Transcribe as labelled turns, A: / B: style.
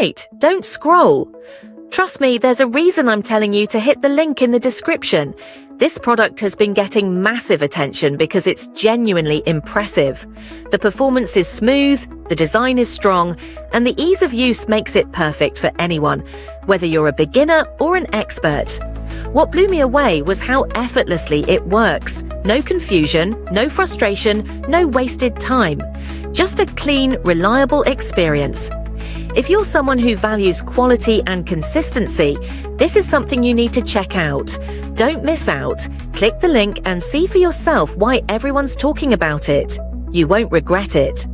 A: wait, don't scroll. Trust me, there's a reason I'm telling you to hit the link in the description. This product has been getting massive attention because it's genuinely impressive. The performance is smooth, the design is strong, and the ease of use makes it perfect for anyone, whether you're a beginner or an expert. What blew me away was how effortlessly it works. No confusion, no frustration, no wasted time. Just a clean, reliable experience. If you're someone who values quality and consistency, this is something you need to check out. Don't miss out. Click the link and see for yourself why everyone's talking about it. You won't regret it.